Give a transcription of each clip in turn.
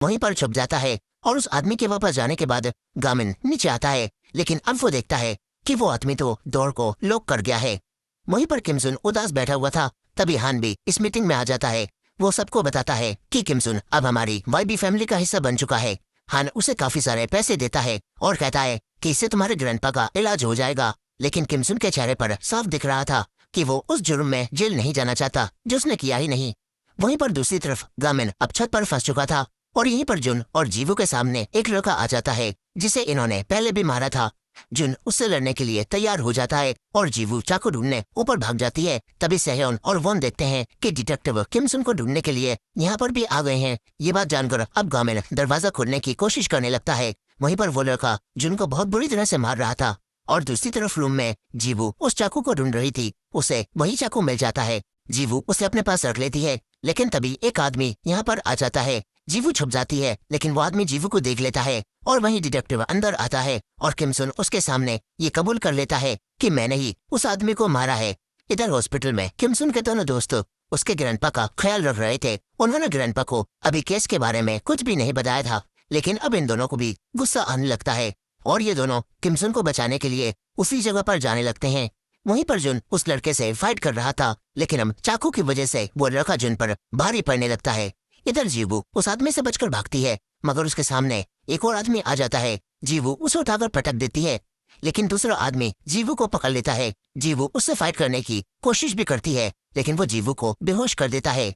वहीं पर छुप जाता है और उस आदमी के वापस जाने के बाद गामिन नीचे आता है, लेकिन अब वो देखता है कि वो आदमी तो डोर को लॉक कर गया है। वहीं पर किमसुन उदास बैठा हुआ था, तभी हान भी इस मीटिंग में आ जाता है। वो सबको बताता है कि किमसुन अब हमारी वाईबी फैमिली का हिस्सा बन चुका है। हान उसे काफी सारे पैसे देता है और कहता है कि इससे तुम्हारे ग्रैंडपा का इलाज हो जाएगा। लेकिन किमसुन के चेहरे पर साफ दिख रहा था कि वो उस जुर्म में जेल नहीं जाना चाहता जो उसने किया ही नहीं। वहीं पर दूसरी तरफ गामिन अब छत पर फंस चुका था और यहीं पर जुन और जीवू के सामने एक लड़का आ जाता है जिसे इन्होंने पहले भी मारा था। जुन उससे लड़ने के लिए तैयार हो जाता है और जीवू चाकू ढूंढने ऊपर भाग जाती है। तभी सेहयोन और वोन देखते हैं कि डिटेक्टिव किमसुन को ढूंढने के लिए यहाँ पर भी आ गए हैं। ये बात जानकर अब गामिन दरवाजा खोलने की कोशिश करने लगता है। वहीं पर वो लड़का जुन को बहुत बुरी तरह से मार रहा था और दूसरी तरफ रूम में जीवू उस चाकू को ढूंढ रही थी। उसे वही चाकू मिल जाता है। जीवू उसे अपने पास रख लेती है, लेकिन तभी एक आदमी यहाँ पर आ जाता है। जीवू छुप जाती है, लेकिन वो आदमी जीवू को देख लेता है और वहीं डिटेक्टिव अंदर आता है और किमसुन उसके सामने ये कबूल कर लेता है कि मैंने ही उस आदमी को मारा है। इधर हॉस्पिटल में किमसुन के दोनों दोस्त उसके ग्रैंडपा का ख्याल रख रहे थे। उन्होंने ग्रैंडपा को अभी केस के बारे में कुछ भी नहीं बताया था, लेकिन अब इन दोनों को भी गुस्सा आने लगता है और ये दोनों किमसुन को बचाने के लिए उसी जगह पर जाने लगते हैं। वहीं पर जुन उस लड़के से फाइट कर रहा था, लेकिन अब चाकू की वजह से वो लड़का जुन पर भारी पड़ने लगता है। इधर जीवू उस आदमी से बचकर भागती है, मगर उसके सामने एक और आदमी आ जाता है। जीवू उसे उठाकर पटक देती है, लेकिन दूसरा आदमी जीवू को पकड़ लेता है। जीवू उससे फाइट करने की कोशिश भी करती है, लेकिन वो जीवू को बेहोश कर देता है।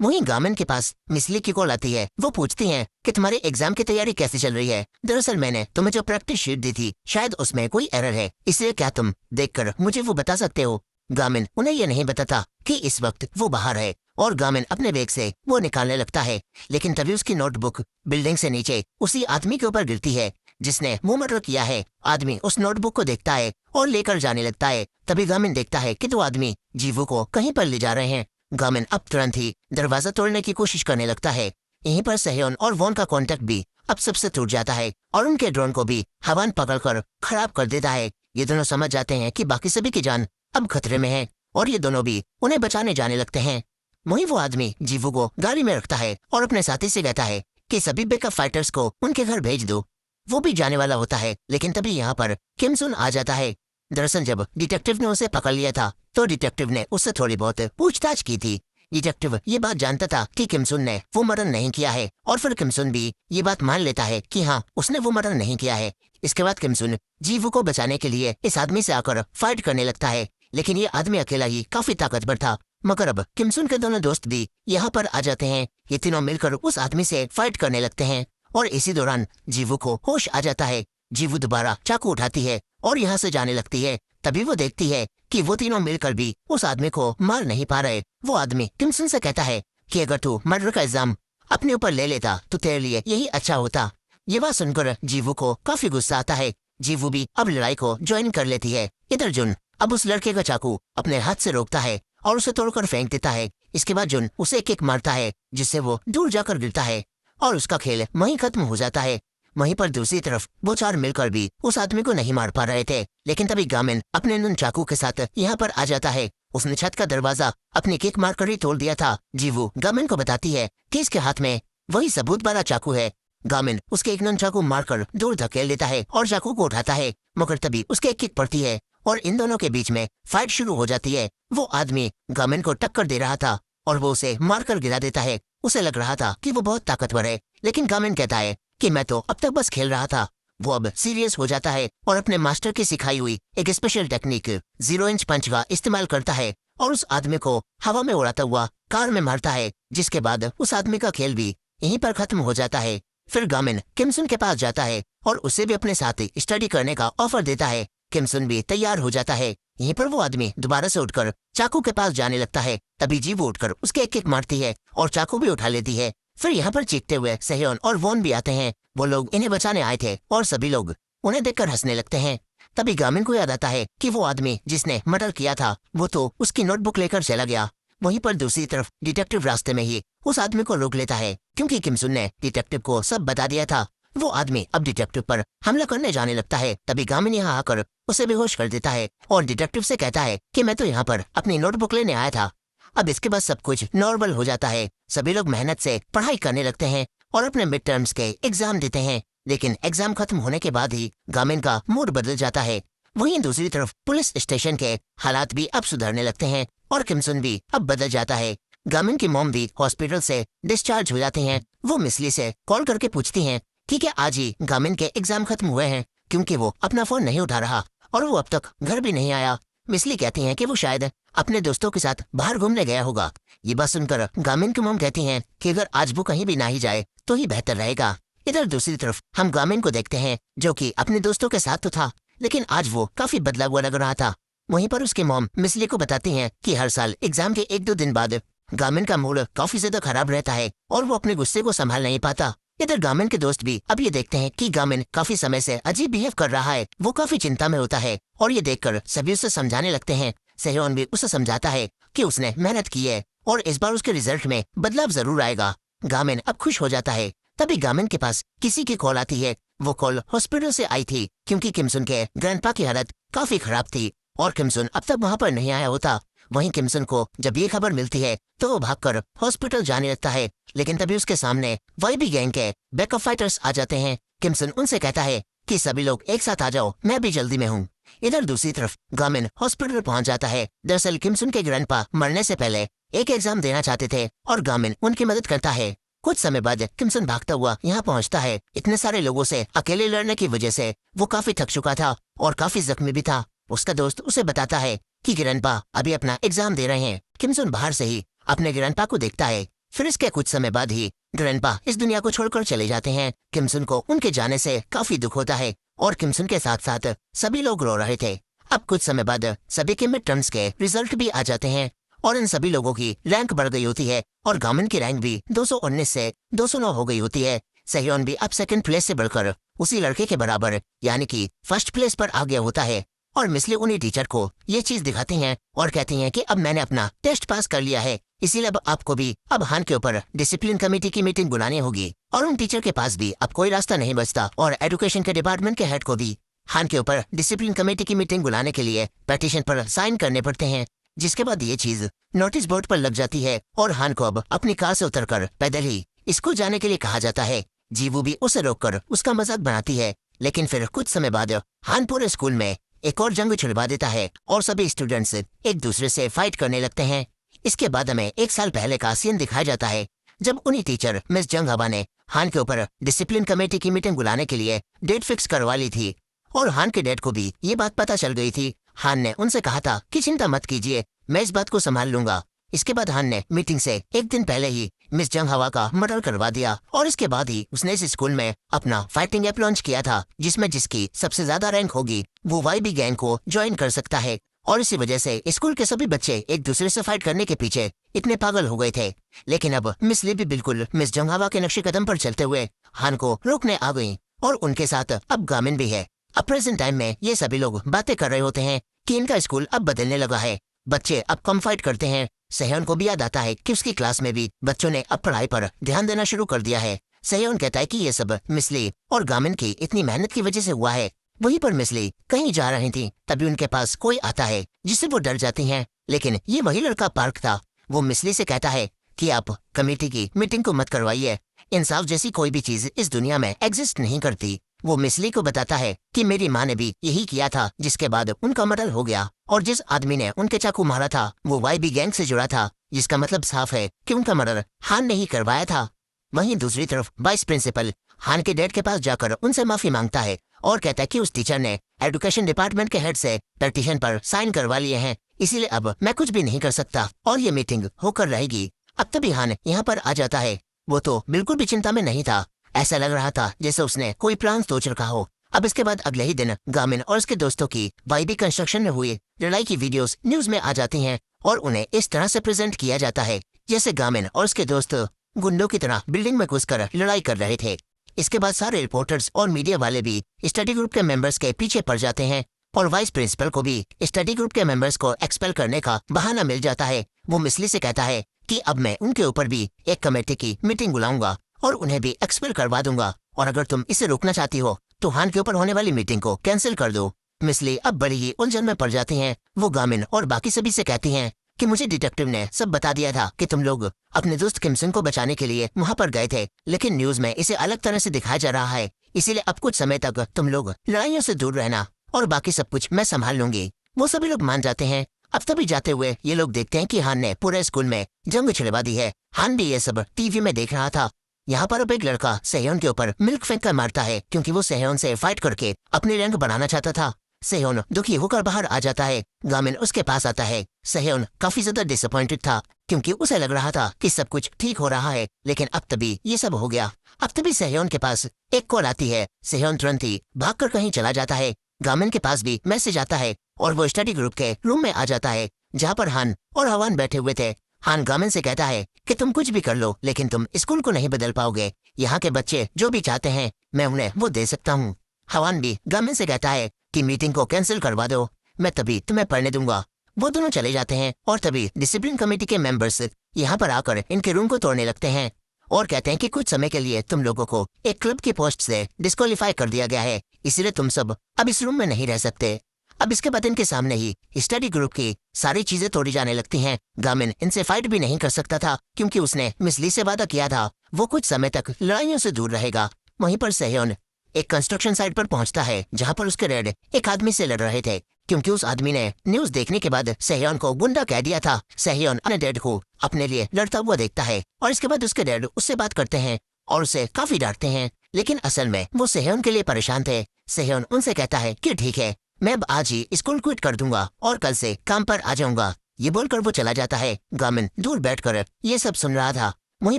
वहीं गामिन के पास मिसली की कॉल आती है। वो पूछती हैं कि तुम्हारे एग्जाम की तैयारी कैसी चल रही है। दरअसल मैंने तुम्हें जो प्रैक्टिस शीट दी थी शायद उसमें कोई एरर है, इसलिए क्या तुम देखकर मुझे वो बता सकते हो। गामिन उन्हें ये नहीं बताता कि इस वक्त वो बाहर है और गामिन अपने बैग से वो निकालने लगता है, लेकिन तभी उसकी नोटबुक बिल्डिंग से नीचे उसी आदमी के ऊपर गिरती है जिसने वो मर्डर किया है। आदमी उस नोटबुक को देखता है और लेकर जाने लगता है। तभी गामिन देखता है कि दो आदमी जीवू को कहीं पर ले जा रहे हैं। गामिन अब तुरंत ही दरवाजा तोड़ने की कोशिश करने लगता है। यहीं पर सेहयोन और वोन का कांटेक्ट भी अब सबसे टूट जाता है और उनके ड्रोन को भी हवान पकड़कर खराब कर देता है। ये दोनों समझ जाते हैं कि बाकी सभी की जान अब खतरे में है और ये दोनों भी उन्हें बचाने जाने लगते हैं। वहीं वो आदमी जीवू को गाड़ी में रखता है और अपने साथी से कहता है कि सभी बैकअप फाइटर्स को उनके घर भेज दो। वो भी जाने वाला होता है, लेकिन तभी यहाँ पर किमसुन आ जाता है। दरअसल जब डिटेक्टिव ने उसे पकड़ लिया था तो डिटेक्टिव ने उससे थोड़ी बहुत पूछताछ की थी। डिटेक्टिव ये बात जानता था कि किमसुन ने वो मर्डर नहीं किया है और फिर किमसुन भी ये बात मान लेता है कि हाँ उसने वो मर्डर नहीं किया है। इसके बाद किमसुन जीवू को बचाने के लिए इस आदमी से आकर फाइट करने लगता है, लेकिन ये आदमी अकेला ही काफी ताकतवर था। मगर अब किमसुन के दोनों दोस्त भी यहाँ पर आ जाते हैं। ये तीनों मिलकर उस आदमी से फाइट करने लगते हैं और इसी दौरान जीवू को होश आ जाता है। जीवू दोबारा चाकू उठाती है और यहाँ से जाने लगती है। तभी वो देखती है कि वो तीनों मिलकर भी उस आदमी को मार नहीं पा रहे। वो आदमी किमसुन से कहता है कि अगर तू मर्डर का इल्जाम अपने ऊपर ले लेता तो तेरे लिए यही अच्छा होता। ये बात सुनकर जीवू को काफी गुस्सा आता है। जीवू भी अब लड़ाई को ज्वाइन कर लेती है। इधर जुन अब उस लड़के का चाकू अपने हाथ से रोकता है और उसे तोड़कर फेंक देता है। इसके बाद जुन उसे किक मारता है जिससे वो दूर जाकर गिरता है और उसका खेल वहीं खत्म हो जाता है। वहीं पर दूसरी तरफ वो चार मिलकर भी उस आदमी को नहीं मार पा रहे थे, लेकिन तभी गामिन अपने नन चाकू के साथ यहाँ पर आ जाता है। उसने छत का दरवाजा अपनी किक मारकर ही तोड़ दिया था। जीवू गामिन को बताती है कि इसके हाथ में वही सबूत वाला चाकू है। गामिन उसके एक नन चाकू मारकर दूर धकेल देता है और चाकू को उठाता है, मगर तभी उसके एक किक पड़ती है और इन दोनों के बीच में फाइट शुरू हो जाती है। वो आदमी गामिन को टक्कर दे रहा था और वो उसे मारकर गिरा देता है। उसे लग रहा था कि वो बहुत ताकतवर है, लेकिन गामिन कहता है कि मैं तो अब तक बस खेल रहा था। वो अब सीरियस हो जाता है और अपने मास्टर की सिखाई हुई एक स्पेशल टेक्निक 0 इंच पंच का इस्तेमाल करता है और उस आदमी को हवा में उड़ाता हुआ कार में मारता है, जिसके बाद उस आदमी का खेल भी यहीं पर खत्म हो जाता है। फिर गामिन किमसुन के पास जाता है और उसे भी अपने साथ स्टडी करने का ऑफर देता है। किमसुन भी तैयार हो जाता है। यहीं पर वो आदमी दोबारा से उठकर चाकू के पास जाने लगता है। तभी जीवू उठकर उसके एक किक मारती है और चाकू भी उठा लेती है। फिर यहाँ पर चीखते हुए सेहयोन और वोन भी आते हैं। वो लोग इन्हें बचाने आए थे और सभी लोग उन्हें देखकर हंसने लगते हैं। तभी गामिन को याद आता है कि वो आदमी जिसने मर्डर किया था वो तो उसकी नोटबुक लेकर चला गया। वहीं पर दूसरी तरफ डिटेक्टिव रास्ते में ही उस आदमी को रोक लेता है, क्योंकि किमसुन ने डिटेक्टिव को सब बता दिया था। वो आदमी अब डिटेक्टिव पर हमला करने जाने लगता है। तभी गामिन यहाँ आकर उसे बेहोश कर देता है और डिटेक्टिव से कहता है कि मैं तो यहाँ पर अपनी नोटबुक लेने आया था। अब इसके बाद सब कुछ नॉर्मल हो जाता है। सभी लोग मेहनत से पढ़ाई करने लगते हैं। और अपने मिड टर्म्स के एग्जाम देते हैं। लेकिन एग्जाम खत्म होने के बाद ही गामिन का मूड बदल जाता है। वहीं दूसरी तरफ पुलिस स्टेशन के हालात भी अब सुधरने लगते हैं और किम सुन भी अब बदल जाता है। गामिन की मॉम भी हॉस्पिटल से डिस्चार्ज हो जाते हैं। वो मिसली से कॉल करके पूछती हैं कि क्या आज ही गामिन के एग्जाम खत्म हुए हैं, क्योंकि वो अपना फोन नहीं उठा रहा और वो अब तक घर भी नहीं आया। मिसली कहती हैं कि वो शायद अपने दोस्तों के साथ बाहर घूमने गया होगा। ये बात सुनकर गामिन की मॉम कहती हैं कि अगर आज वो कहीं भी ना ही जाए तो ही बेहतर रहेगा। इधर दूसरी तरफ हम गामिन को देखते हैं जो कि अपने दोस्तों के साथ तो था, लेकिन आज वो काफी बदला हुआ लग रहा था। वहीं पर उसकी मॉम मिसली को बताती हैं कि हर साल एग्जाम के 1-2 दिन बाद गामिन का मूड काफी ज्यादा खराब रहता है और वो अपने गुस्से को संभाल नहीं पाता। इधर गामिन के दोस्त भी अब ये देखते हैं कि गामिन काफी समय से अजीब बिहेव कर रहा है। वो काफी चिंता में होता है और ये देखकर सभी उसे समझाने लगते हैं। सेहयोन भी उसे समझाता है कि उसने मेहनत की है और इस बार उसके रिजल्ट में बदलाव जरूर आएगा। गामिन अब खुश हो जाता है। तभी गामिन के पास किसी की कॉल आती है। वो कॉल हॉस्पिटल से आई थी क्योंकि किमसुन के ग्रैंडपा की हालत काफी खराब थी और किमसुन अब तक वहाँ पर नहीं आया होता। वहीं किमसुन को जब ये खबर मिलती है तो वो भागकर हॉस्पिटल जाने लगता है, लेकिन तभी उसके सामने वाईबी गैंग के बैकअप फाइटर्स आ जाते हैं। किमसुन उनसे कहता है कि सभी लोग एक साथ आ जाओ, मैं भी जल्दी में हूँ। इधर दूसरी तरफ गामिन हॉस्पिटल पहुंच जाता है। दरअसल किमसुन के ग्रैंडपा मरने से पहले एक एग्जाम देना चाहते थे और गामिन उनकी मदद करता है। कुछ समय बाद किमसुन भागता हुआ यहाँ पहुँचता है। इतने सारे लोगों से अकेले लड़ने की वजह से वो काफी थक चुका था और काफी जख्मी भी था। उसका दोस्त उसे बताता है कि ग्रैंडपा अभी अपना एग्जाम दे रहे हैं। किमसुन बाहर से ही अपने ग्रैंडपा को देखता है। फिर इसके कुछ समय बाद ही ग्रैंडपा इस दुनिया को छोड़कर चले जाते हैं। किमसुन को उनके जाने से काफी दुख होता है और किमसुन के साथ साथ सभी लोग रो रहे थे। अब कुछ समय बाद सभी के मिड टर्म्स के रिजल्ट भी आ जाते हैं और इन सभी लोगों की रैंक बढ़ गई होती है और गामिन की रैंक भी 219 से 209 हो गई होती है। सेहयोन भी अब सेकंड प्लेस से बढ़कर उसी लड़के के बराबर यानी कि फर्स्ट प्लेस पर आ गया होता है। और मिसली उन्हीं टीचर को ये चीज दिखाती हैं और कहती हैं कि अब मैंने अपना टेस्ट पास कर लिया है, इसीलिए अब आपको भी अब हान के ऊपर डिसिप्लिन कमेटी की मीटिंग बुलानी होगी। और उन टीचर के पास भी अब कोई रास्ता नहीं बचता और एजुकेशन के डिपार्टमेंट के हेड को भी हान के ऊपर डिसिप्लिन कमेटी की मीटिंग बुलाने के लिए पेटिशन पर साइन करने पड़ते हैं। जिसके बाद ये चीज नोटिस बोर्ड पर लग जाती है और हान को अब अपनी कार से उतरकर पैदल ही स्कूल जाने के लिए कहा जाता है। जीवू भी उसे रोककर उसका मजाक बनाती है, लेकिन फिर कुछ समय बाद हान पूरे स्कूल में एक और जंग छिड़वा देता है और सभी स्टूडेंट्स एक दूसरे से फाइट करने लगते हैं। इसके बाद हमें 1 साल पहले का सीन दिखाया जाता है जब उन्हीं टीचर मिस जंग हवा ने हान के ऊपर डिसिप्लिन कमेटी की मीटिंग बुलाने के लिए डेट फिक्स करवा ली थी और हान के डैड को भी ये बात पता चल गई थी। हान ने उनसे कहा था कि चिंता मत कीजिए, मैं इस बात को संभाल लूंगा। इसके बाद हान ने मीटिंग से 1 दिन पहले ही मिस जंग हवा का मर्डर करवा दिया और इसके बाद ही उसने इस स्कूल में अपना फाइटिंग ऐप लॉन्च किया था जिसमें जिसकी सबसे ज्यादा रैंक होगी वो वाईबी गैंग को ज्वाइन कर सकता है। और इसी वजह से स्कूल के सभी बच्चे एक दूसरे से फाइट करने के पीछे इतने पागल हो गए थे। लेकिन अब मिस ली भी बिल्कुल मिस जंग हवा के नक्शे कदम पर चलते हुए हान को रोकने आ गई और उनके साथ अब गामिन भी है। अब प्रेजेंट टाइम में ये सभी लोग बातें कर रहे होते हैं कि इनका स्कूल अब बदलने लगा है, बच्चे अब कम फाइट करते हैं। सेहयोन को भी याद आता है कि उसकी क्लास में भी बच्चों ने अब पढ़ाई पर ध्यान देना शुरू कर दिया है। सेहयोन कहता है कि ये सब मिसली और गामिन की इतनी मेहनत की वजह से हुआ है। वहीं पर मिसली कहीं जा रही थी तभी उनके पास कोई आता है जिससे वो डर जाती हैं, लेकिन ये वही लड़का पार्क था। वो मिसली से कहता है कि आप कमेटी की मीटिंग को मत करवाइए, इंसाफ जैसी कोई भी चीज इस दुनिया में एग्जिस्ट नहीं करती। वो मिसली को बताता है कि मेरी माँ ने भी यही किया था, जिसके बाद उनका मर्डर हो गया और जिस आदमी ने उनके चाकू मारा था वो वाईबी गैंग से जुड़ा था, जिसका मतलब साफ है कि उनका मर्डर हान ने ही करवाया था। वहीं दूसरी तरफ वाइस प्रिंसिपल हान के डैड के पास जाकर उनसे माफी मांगता है और कहता है कि उस टीचर ने एजुकेशन डिपार्टमेंट के हेड से पेटिशन पर साइन करवा लिए हैं, इसीलिए अब मैं कुछ भी नहीं कर सकता और ये मीटिंग होकर रहेगी। अब तभी हान यहाँ पर आ जाता है। वो तो बिल्कुल भी चिंता में नहीं था, ऐसा लग रहा था जैसे उसने कोई प्लान सोच रखा हो। अब इसके बाद अगले ही दिन गामिन और उसके दोस्तों की वाईबी कंस्ट्रक्शन में हुई लड़ाई की वीडियोस न्यूज में आ जाती हैं और उन्हें इस तरह से प्रेजेंट किया जाता है जैसे गामिन और उसके दोस्त गुंडों की तरह बिल्डिंग में घुसकर लड़ाई कर रहे थे। इसके बाद सारे रिपोर्टर्स और मीडिया वाले भी स्टडी ग्रुप के मेंबर्स के पीछे पड़ जाते हैं और वाइस प्रिंसिपल को भी स्टडी ग्रुप के मेंबर्स को एक्सपेल करने का बहाना मिल जाता है। वो मिसली से कहता है कि अब मैं उनके ऊपर भी एक कमेटी की मीटिंग बुलाऊंगा और उन्हें भी एक्सपेल करवा दूंगा, और अगर तुम इसे रोकना चाहती हो तो हान के ऊपर होने वाली मीटिंग को कैंसिल कर दो। मिसली अब बड़ी ही उलझन में पड़ जाती हैं। वो गामिन और बाकी सभी से कहती हैं कि मुझे डिटेक्टिव ने सब बता दिया था कि तुम लोग अपने दोस्त किमसन को बचाने के लिए वहाँ पर गए थे, लेकिन न्यूज में इसे अलग तरह से दिखाया जा रहा है, इसीलिए अब कुछ समय तक तुम लोग लड़ाइयों से दूर रहना और बाकी सब कुछ मैं संभाल लूंगी। वो सभी लोग मान जाते हैं। अब तभी जाते हुए ये लोग देखते हैं कि हान ने पूरे स्कूल में जंग छिड़वा दी है। हान भी ये सब टीवी में देख रहा था। यहाँ पर अब एक लड़का सेह्योन के ऊपर मिल्क फेंक कर मारता है, क्योंकि वो सेह्योन से फाइट करके अपनी रैंक बनाना चाहता था। सेह्योन दुखी होकर बाहर आ जाता है। गामिन उसके पास आता है। सेह्योन काफी ज्यादा डिसअपॉइंटेड था, क्योंकि उसे लग रहा था कि सब कुछ ठीक हो रहा है, लेकिन अब तभी ये सब हो गया। अब तभी सेह्योन के पास एक कॉल आती है। सेह्योन तुरंत ही भागकर कहीं चला जाता है। गामिन के पास भी मैसेज आता है और वो स्टडी ग्रुप के रूम में आ जाता है, जहाँ पर हान और हवान बैठे हुए थे। हान गामिन से कहता है कि तुम कुछ भी कर लो, लेकिन तुम स्कूल को नहीं बदल पाओगे। यहाँ के बच्चे जो भी चाहते हैं मैं उन्हें वो दे सकता हूँ। हवान भी गामिन से कहता है कि मीटिंग को कैंसिल करवा दो, मैं तभी तुम्हें पढ़ने दूंगा। वो दोनों चले जाते हैं और तभी डिसिप्लिन कमेटी के मेंबर्स यहाँ पर आकर इनके रूम को तोड़ने लगते हैं और कहते हैं कि कुछ समय के लिए तुम लोगों को एक क्लब की पोस्ट से डिस्क्वालीफाई कर दिया गया है, इसलिए तुम सब अब इस रूम में नहीं रह सकते। अब इसके बाद इनके सामने ही स्टडी ग्रुप की सारी चीजें तोड़ी जाने लगती हैं। गामिन इनसे फाइट भी नहीं कर सकता था, क्योंकि उसने मिस ली से वादा किया था वो कुछ समय तक लड़ाइयों से दूर रहेगा। वहीं पर सेह्योन एक कंस्ट्रक्शन साइट पर पहुंचता है, जहां पर उसके डैड एक आदमी से लड़ रहे थे, क्योंकि उस आदमी ने न्यूज देखने के बाद सेह्योन को गुंडा कह दिया था। सेह्योन अपने डैड को अपने लिए लड़ता हुआ देखता है और इसके बाद उसके डैड उससे बात करते हैं और उसे काफी डांटते हैं, लेकिन असल में वो सेह्योन के लिए परेशान थे। सेह्योन उनसे कहता है कि ठीक है, मैं अब आज ही स्कूल क्विट कर दूंगा और कल से काम पर आ जाऊंगा। ये बोलकर वो चला जाता है। गामिन दूर बैठकर ये सब सुन रहा था। वहीं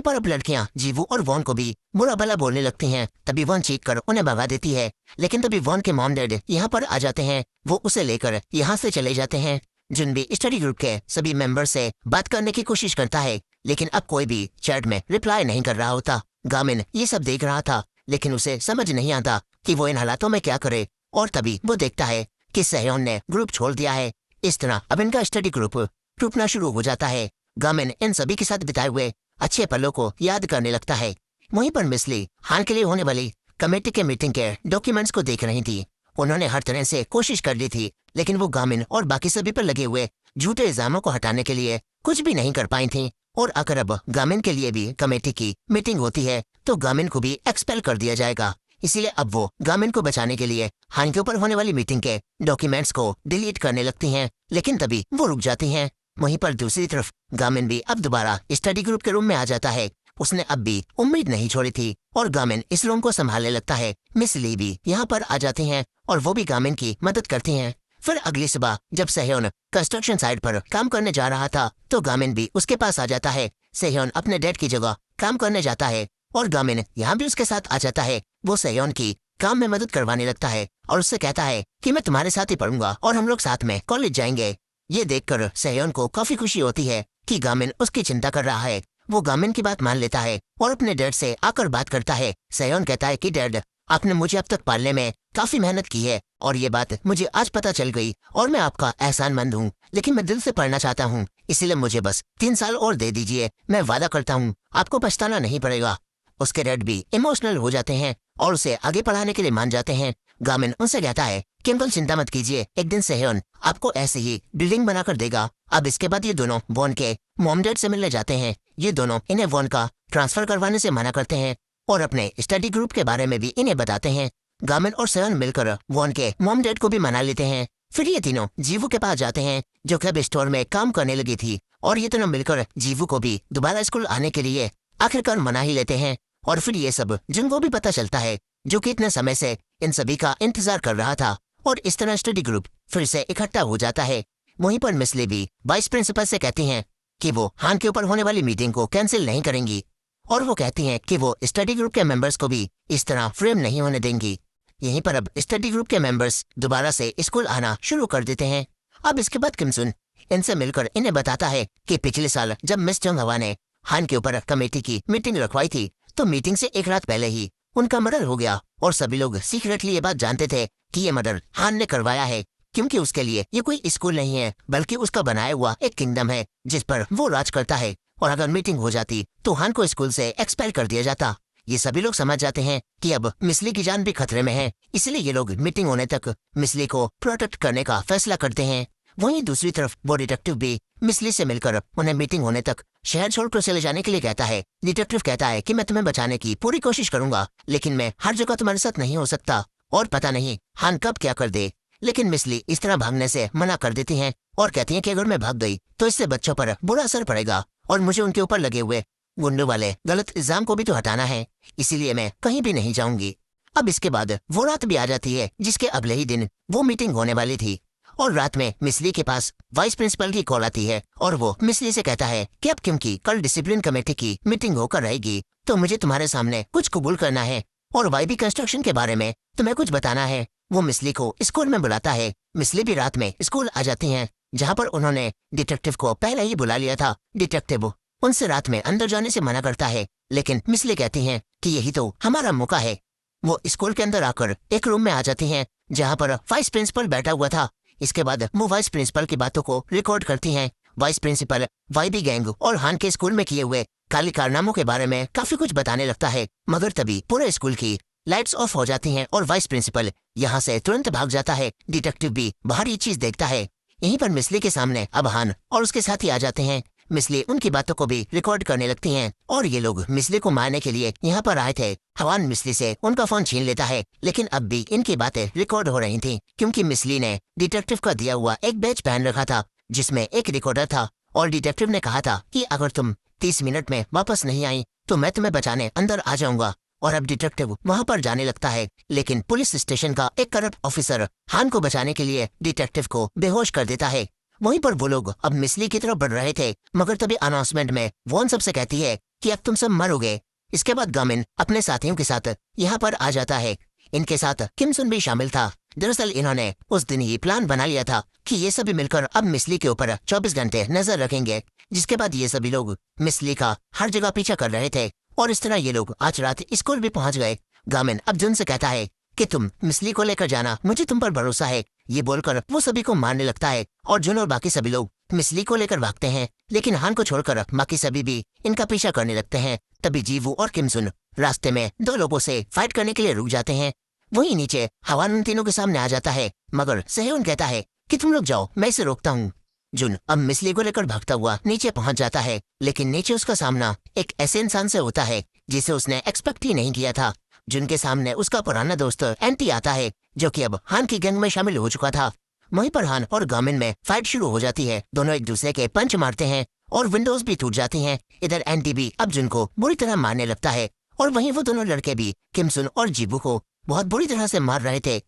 पर अब लड़कियां जीवू और वॉन को भी बुरा भला बोलने लगती हैं। तभी वॉन चीख कर उन्हें भगा देती है, लेकिन तभी वॉन के मॉम डैड यहाँ पर आ जाते हैं। वो उसे लेकर यहाँ से चले जाते हैं। जिन भी स्टडी ग्रुप के सभी मेंबर से बात करने की कोशिश करता है, लेकिन अब कोई भी चैट में रिप्लाई नहीं कर रहा होता। गामिन ये सब देख रहा था, लेकिन उसे समझ नहीं आता कि वो इन हालातों में क्या करे। और तभी वो देखता है कि सेह्योन ने ग्रुप छोड़ दिया है। इस तरह अब इनका स्टडी ग्रुप टूटना शुरू हो जाता है। गामिन इन सभी के साथ बिताए हुए अच्छे पलों को याद करने लगता है। वहीं पर मिसली हाल के लिए होने वाली कमेटी के मीटिंग के डॉक्यूमेंट्स को देख रही थी। उन्होंने हर तरह से कोशिश कर ली थी, लेकिन वो गामिन और बाकी सभी पर लगे हुए झूठे इल्जामों को हटाने के लिए कुछ भी नहीं कर पाई थी। और अगर अब गामिन के लिए भी कमेटी की मीटिंग होती है तो गामिन को भी एक्सपेल कर दिया जाएगा। इसीलिए अब वो गामिन को बचाने के लिए हान के ऊपर होने वाली मीटिंग के डॉक्यूमेंट्स को डिलीट करने लगती हैं, लेकिन तभी वो रुक जाती हैं। वहीं पर दूसरी तरफ गामिन भी अब दोबारा स्टडी ग्रुप के रूम में आ जाता है। उसने अब भी उम्मीद नहीं छोड़ी थी और गामिन इस रूम को संभालने लगता है। मिस ली भी यहाँ पर आ जाती हैं और वो भी गामिन की मदद करती हैं। फिर अगली सुबह जब सेह्योन कंस्ट्रक्शन साइट पर काम करने जा रहा था तो गामिन भी उसके पास आ जाता है। सेह्योन अपने डैड की जगह काम करने जाता है और गामिन यहाँ भी उसके साथ आ जाता है। वो सेह्योन की काम में मदद करवाने लगता है और उससे कहता है कि मैं तुम्हारे साथ ही पढ़ूंगा और हम लोग साथ में कॉलेज जाएंगे। ये देखकर सेह्योन को काफी खुशी होती है कि गामिन उसकी चिंता कर रहा है। वो गामिन की बात मान लेता है और अपने डैड से आकर बात करता है। सेह्योन कहता है कि डैड, आपने मुझे अब तक पालने में काफी मेहनत की है और ये बात मुझे आज पता चल गई और मैं आपका एहसानमंद हूँ, लेकिन मैं दिल से पढ़ना चाहता हूँ, इसीलिए मुझे बस 3 साल और दे दीजिए। मैं वादा करता हूँ आपको पछताना नहीं पड़ेगा। उसके डैड भी इमोशनल हो जाते हैं और उसे आगे पढ़ाने के लिए मान जाते हैं। गामिन उनसे कहता है कि अंकल चिंता मत कीजिए, एक दिन सेह्योन आपको ऐसे ही बिल्डिंग बनाकर देगा। अब इसके बाद ये दोनों वॉन के मॉम डैड से मिलने जाते हैं। ये दोनों इन्हें वॉन का ट्रांसफर करवाने से मना करते हैं और अपने स्टडी ग्रुप के बारे में भी इन्हें बताते हैं। गामिन और सेह्योन मिलकर वॉन के मॉम डैड को भी मना लेते हैं। फिर ये तीनों जीवू के पास जाते हैं, जो क्लब स्टोर में काम करने लगी थी, और ये तीनों मिलकर जीवू को भी दोबारा स्कूल आने के लिए आखिरकार मना ही लेते हैं। और फिर ये सब जिनको भी पता चलता है, जो कि इतने समय से इन सभी का इंतजार कर रहा था, और इस तरह स्टडी ग्रुप फिर से इकट्ठा हो जाता है। वहीं पर मिसली भी वाइस प्रिंसिपल से कहती हैं कि वो हान के ऊपर होने वाली मीटिंग को कैंसिल नहीं करेंगी, और वो कहती हैं कि वो स्टडी ग्रुप के मेंबर्स को भी इस तरह फ्रेम नहीं होने देंगी। यहीं पर अब स्टडी ग्रुप के मेंबर्स दोबारा से स्कूल आना शुरू कर देते हैं। अब इसके बाद किमसुन इनसे मिलकर इन्हें बताता है कि पिछले साल जब मिस जंग हवा ने हान के ऊपर कमेटी की मीटिंग रखवाई थी, तो मीटिंग से एक रात पहले ही उनका मर्डर हो गया, और सभी लोग सीक्रेटली ये बात जानते थे कि ये मर्डर हान ने करवाया है, क्योंकि उसके लिए ये कोई स्कूल नहीं है, बल्कि उसका बनाया हुआ एक किंगडम है जिस पर वो राज करता है। और अगर मीटिंग हो जाती तो हान को स्कूल से एक्सपेल कर दिया जाता। ये सभी लोग समझ जाते हैं कि अब मिसली की जान भी खतरे में है, इसलिए ये लोग मीटिंग होने तक मिसली को प्रोटेक्ट करने का फैसला करते हैं। वहीं दूसरी तरफ वो डिटेक्टिव भी मिसली से मिलकर उन्हें मीटिंग होने तक शहर छोड़कर चले जाने के लिए कहता है। डिटेक्टिव कहता है कि मैं तुम्हें बचाने की पूरी कोशिश करूंगा, लेकिन मैं हर जगह तुम्हारे साथ नहीं हो सकता और पता नहीं हान कब क्या कर दे। लेकिन मिसली इस तरह भागने से मना कर देती हैं और कहती हैं कि अगर मैं भाग गई तो इससे बच्चों पर बुरा असर पड़ेगा और मुझे उनके ऊपर लगे हुए गुंडों वाले गलत इल्जाम को भी तो हटाना है, इसीलिए मैं कहीं भी नहीं जाऊंगी। अब इसके बाद वो रात भी आ जाती है जिसके अगले ही दिन वो मीटिंग होने वाली थी और रात में मिसली के पास वाइस प्रिंसिपल की कॉल आती है और वो मिसली से कहता है कि अब क्योंकि कल डिसिप्लिन कमेटी की मीटिंग होकर रहेगी तो मुझे तुम्हारे सामने कुछ कबूल करना है और वाईबी कंस्ट्रक्शन के बारे में तुम्हें कुछ बताना है। वो मिसली को स्कूल में बुलाता है। मिसली भी रात में स्कूल आ जाती हैं जहाँ पर उन्होंने डिटेक्टिव को पहले ही बुला लिया था। डिटेक्टिव उनसे रात में अंदर जाने से मना करता है, लेकिन मिसली कहती हैं कि यही तो हमारा मौका है। वो स्कूल के अंदर आकर एक रूम में आ जाती हैं जहाँ पर वाइस प्रिंसिपल बैठा हुआ था। इसके बाद वो वाइस प्रिंसिपल की बातों को रिकॉर्ड करती हैं। वाइस प्रिंसिपल वाईबी गैंग और हान के स्कूल में किए हुए काली कारनामों के बारे में काफी कुछ बताने लगता है, मगर तभी पूरे स्कूल की लाइट्स ऑफ हो जाती हैं और वाइस प्रिंसिपल यहाँ से तुरंत भाग जाता है। डिटेक्टिव भी बाहर ये चीज देखता है। यहीं पर मिसली के सामने अब हान और उसके साथी आ जाते हैं। मिसली उनकी बातों को भी रिकॉर्ड करने लगती हैं और ये लोग मिसली को मारने के लिए यहाँ पर आए थे। हवान मिसली से उनका फोन छीन लेता है, लेकिन अब भी इनकी बातें रिकॉर्ड हो रही थीं क्योंकि मिसली ने डिटेक्टिव का दिया हुआ एक बैच पहन रखा था जिसमें एक रिकॉर्डर था और डिटेक्टिव ने कहा था कि अगर तुम 30 मिनट में वापस नहीं आई तो मैं तुम्हें बचाने अंदर आ जाऊंगा। और अब डिटेक्टिव वहां पर जाने लगता है, लेकिन पुलिस स्टेशन का एक करप्ट ऑफिसर हान को बचाने के लिए डिटेक्टिव को बेहोश कर देता है। वहीं पर वो लोग अब मिसली की तरफ बढ़ रहे थे, मगर तभी अनाउंसमेंट में वो उन सबसे कहती है कि अब तुम सब मरोगे। इसके बाद गामिन अपने साथियों के साथ यहाँ पर आ जाता है। इनके साथ किमसुन भी शामिल था। दरअसल इन्होंने उस दिन ही प्लान बना लिया था कि ये सभी मिलकर अब मिसली के ऊपर 24 घंटे नजर रखेंगे, जिसके बाद ये सभी लोग मिसली का हर जगह पीछा कर रहे थे और इस तरह ये लोग आज रात स्कूल भी पहुंच गए। गामिन अब जुन से कहता है कि तुम मिसली को लेकर जाना, मुझे तुम पर भरोसा है। ये बोलकर वो सभी को मारने लगता है और जुन और बाकी सभी लोग मिसली को लेकर भागते हैं, लेकिन हान को छोड़कर बाकी सभी भी इनका पीछा करने लगते हैं। तभी जीवू और किमसुन रास्ते में दो लोगों से फाइट करने के लिए रुक जाते हैं। वहीं नीचे हवान उन तीनों के सामने आ जाता है, मगर सेह्योन कहता है कि तुम लोग जाओ, मैं इसे रोकता हूँ। जुन अब मिसली को लेकर भागता हुआ नीचे पहुंच जाता है, लेकिन नीचे उसका सामना एक ऐसे इंसान से होता है जिसे उसने एक्सपेक्ट ही नहीं किया था। जुन के सामने उसका पुराना दोस्त एंटी आता है जो कि अब हान की गैंग में शामिल हो चुका था। वहीं पर हान और गामिन में फाइट शुरू हो जाती है। दोनों एक दूसरे के पंच मारते हैं और विंडोज भी टूट जाती हैं। इधर एंटी भी अब जुन को बुरी तरह मारने लगता है और वहीं वो दोनों लड़के भी किमसुन और जीबू को बहुत बुरी तरह से मार रहे थे।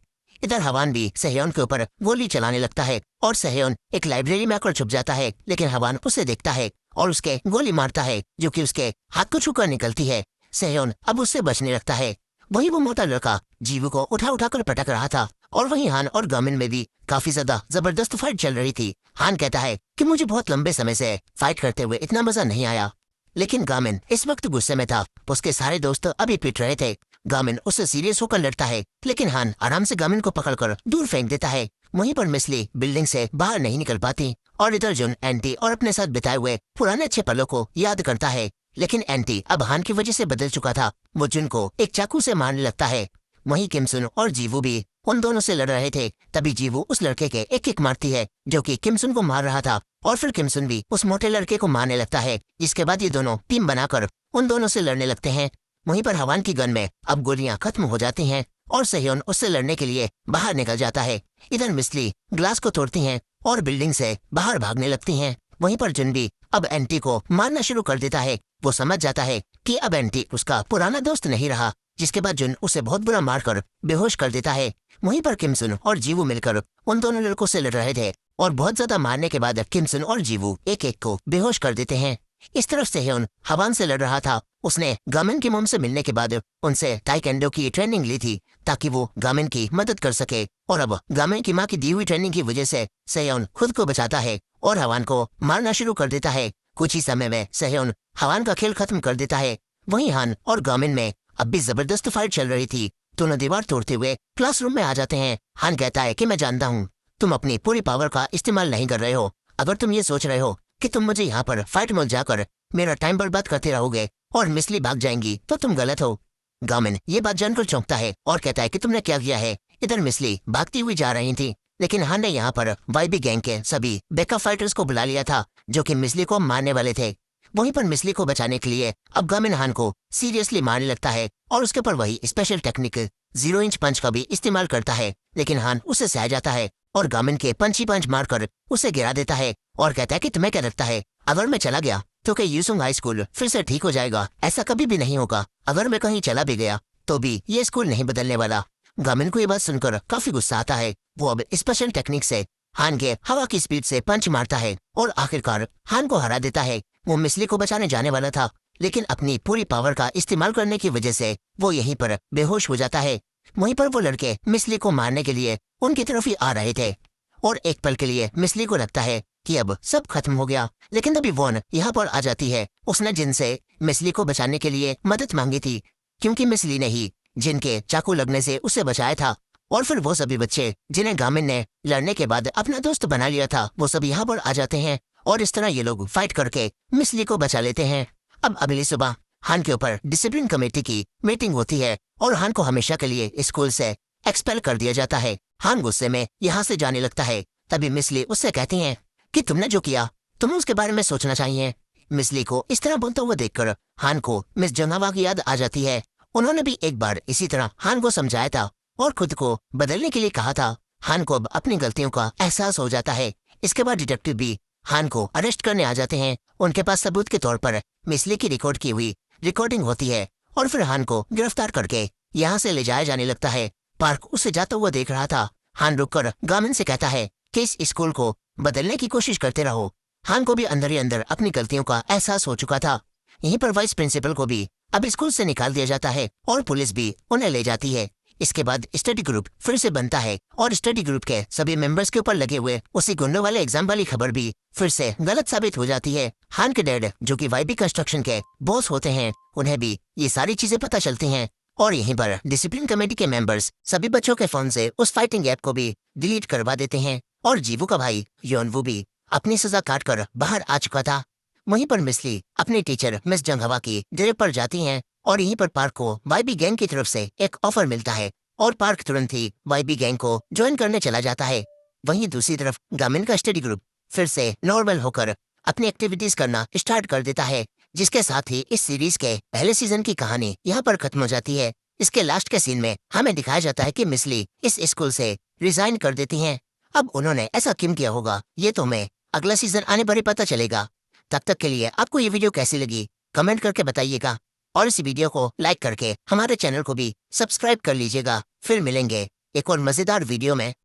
इधर हवान भी सेह्योन के ऊपर गोली चलाने लगता है और सेह्योन एक लाइब्रेरी में आकर छुप जाता है, लेकिन हवान उसे देखता है और उसके गोली मारता है जो कि उसके हाथ को छूकर निकलती है। सेह्योन अब उससे बचने लगता है। वही वो मोटा लड़का जीवू को उठा उठाकर पटक रहा था और वहीं हान और गामिन में भी काफी ज्यादा जबरदस्त फाइट चल रही थी। हान कहता है कि मुझे बहुत लंबे समय से फाइट करते हुए इतना मजा नहीं आया, लेकिन गामिन इस वक्त गुस्से में था। उसके सारे दोस्त अभी पिट रहे थे। गामिन उससे सीरियस होकर लड़ता है, लेकिन हान आराम से गामिन को पकड़कर दूर फेंक देता है। वहीं पर मिसली बिल्डिंग से बाहर नहीं निकल पाती और इधर जुन एंटी और अपने साथ बिताए हुए पुराने अच्छे पलों को याद करता है, लेकिन एंटी अब हान की वजह से बदल चुका था। वो जुन को एक चाकू से मारने लगता है। वहीं किमसुन और जीवू भी उन दोनों से लड़ रहे थे। तभी जीवू उस लड़के के एक किक मारती है जो कि किमसुन को मार रहा था और फिर किमसुन भी उस मोटे लड़के को मारने लगता है, जिसके बाद ये दोनों टीम बनाकर उन दोनों से लड़ने लगते हैं। वहीं पर हवान की गन में अब गोलियां खत्म हो जाती हैं और सेह्योन उससे लड़ने के लिए बाहर निकल जाता है। इधर मिसली ग्लास को तोड़ती हैं और बिल्डिंग से बाहर भागने लगती हैं। वहीं पर जुन भी अब एंटी को मारना शुरू कर देता है। वो समझ जाता है कि अब एंटी उसका पुराना दोस्त नहीं रहा, जिसके बाद जुन उसे बहुत बुरा मारकर बेहोश कर देता है। वहीं पर किमसुन और जीवू मिलकर उन दोनों लड़कों से लड़ रहे थे और बहुत ज्यादा मारने के बाद किमसुन और जीवू एक एक को बेहोश कर देते हैं। इस तरफ सेह्योन हवान से लड़ रहा था। उसने गामिन की मॉम से मिलने के बाद उनसे ताइक्वांडो की ट्रेनिंग ली थी ताकि वो गामिन की मदद कर सके, और अब गामिन की माँ की दी हुई ट्रेनिंग की वजह से सेह्योन खुद को बचाता है और हवान को मारना शुरू कर देता है। कुछ ही समय में सेह्योन हवान का खेल खत्म कर देता है। वहीं हान और गामिन में अब भी जबरदस्त फाइट चल रही थी। दोनों दीवार तोड़ते हुए क्लासरूम में आ जाते हैं। हान कहता है कि मैं जानता हूँ तुम अपनी पूरी पावर का इस्तेमाल नहीं कर रहे हो। अगर तुम ये सोच रहे हो कि तुम मुझे यहाँ पर फाइट में जाकर मेरा टाइम बर्बाद करते रहोगे और मिसली भाग जाएंगी तो तुम गलत हो। गामिन ये बात जानकर चौंकता है और कहता है कि तुमने क्या किया है। इधर मिसली भागती हुई जा रही थी, लेकिन हान ने यहाँ पर वाईबी गैंग के सभी बैकअप फाइटर्स को बुला लिया था जो कि मिसली को मारने वाले थे। वहीं पर मिसली को बचाने के लिए अब गामिन हान को सीरियसली मारने लगता है और उसके ऊपर वही स्पेशल टेक्निक 0 इंच पंच का भी इस्तेमाल करता है, लेकिन हान उसे सह जाता है और गामिन के पंची पंच मारकर उसे गिरा देता है और कहता है कि तुम्हें क्या लगता है अगर मैं चला गया तो क्या यूसुंग हाई स्कूल फिर से ठीक हो जाएगा? ऐसा कभी भी नहीं होगा। अगर मैं कहीं चला भी गया तो भी ये स्कूल नहीं बदलने वाला। गामिन को ये बात सुनकर काफी गुस्सा आता है। वो अब स्पेशल टेक्निक से हान के हवा की स्पीड से पंच मारता है और आखिरकार हान को हरा देता है। वो मिसली को बचाने जाने वाला था, लेकिन अपनी पूरी पावर का इस्तेमाल करने की वजह से वो यहीं पर बेहोश हो जाता है। वहीं पर वो लड़के मिसली को मारने के लिए उनकी तरफ ही आ रहे थे और एक पल के लिए मिसली को लगता है कि अब सब खत्म हो गया। लेकिन तभी वॉन यहाँ पर आ जाती है। उसने जिनसे मिसली को बचाने के लिए मदद मांगी थी, क्योंकि मिसली ने ही जिनके चाकू लगने से उसे बचाया था। और फिर वो सभी बच्चे जिन्हें गामिन ने लड़ने के बाद अपना दोस्त बना लिया था, वो सब यहाँ पर आ जाते हैं और इस तरह ये लोग फाइट करके मिसली को बचा लेते हैं। अब अगली सुबह हान के ऊपर डिसिप्लिन कमेटी की मीटिंग होती है और हान को हमेशा के लिए स्कूल से एक्सपेल कर दिया जाता है। हान गुस्से में यहाँ से जाने लगता है। तभी मिसली उससे कहती हैं कि तुमने जो किया तुम्हें उसके बारे में सोचना चाहिए। मिसली को इस तरह बोलते हुए देखकर हान को मिस जंगावा की याद आ जाती है। उन्होंने भी एक बार इसी तरह हान को समझाया था और खुद को बदलने के लिए कहा था। हान को अब अपनी गलतियों का एहसास हो जाता है। इसके बाद डिटेक्टिव भी हान को अरेस्ट करने आ जाते हैं। उनके पास सबूत के तौर पर मिसली की रिकॉर्ड की हुई रिकॉर्डिंग होती है और फिर हान को गिरफ्तार करके यहाँ से ले जाया जाने लगता है। पार्क उसे जाता हुआ देख रहा था। हान रुककर गामिन से कहता है कि इस स्कूल को बदलने की कोशिश करते रहो। हान को भी अंदर ही अंदर अपनी गलतियों का एहसास हो चुका था। यहीं पर वाइस प्रिंसिपल को भी अब स्कूल से निकाल दिया जाता है और पुलिस भी उन्हें ले जाती है। इसके बाद स्टडी ग्रुप फिर से बनता है और स्टडी ग्रुप के सभी मेंबर्स के ऊपर लगे हुए उसी गुंडों वाले एग्जाम वाली खबर भी फिर से गलत साबित हो जाती है। हान के डैड जो कि वाईबी कंस्ट्रक्शन के बॉस होते हैं, उन्हें भी ये सारी चीजें पता चलती हैं और यहीं पर डिसिप्लिन कमेटी के मेंबर्स सभी बच्चों के फोन से उस फाइटिंग ऐप को भी डिलीट करवा देते हैं और जीवू का भाई योनवू भी अपनी सजा काट कर बाहर आ चुका था। वहीं पर मिसली अपनी टीचर मिस जंगहवा की डेरे पर जाती हैं और यहीं पर पार्क को वाईबी गैंग की तरफ से एक ऑफर मिलता है और पार्क तुरंत ही वाईबी गैंग को ज्वाइन करने चला जाता है। वहीं दूसरी तरफ गामिन का स्टडी ग्रुप फिर से नॉर्मल होकर अपनी एक्टिविटीज करना स्टार्ट कर देता है, जिसके साथ ही इस सीरीज के पहले सीजन की कहानी यहाँ पर खत्म हो जाती है। इसके लास्ट के सीन में हमें दिखाया जाता है कि मिसली इस स्कूल से रिजाइन कर देती हैं। अब उन्होंने ऐसा क्यों किया होगा ये तो हमें अगला सीजन आने पर ही पता चलेगा। तब तक के लिए आपको ये वीडियो कैसी लगी कमेंट करके बताइएगा और इस वीडियो को लाइक करके हमारे चैनल को भी सब्सक्राइब कर लीजिएगा। फिर मिलेंगे एक और मजेदार वीडियो में।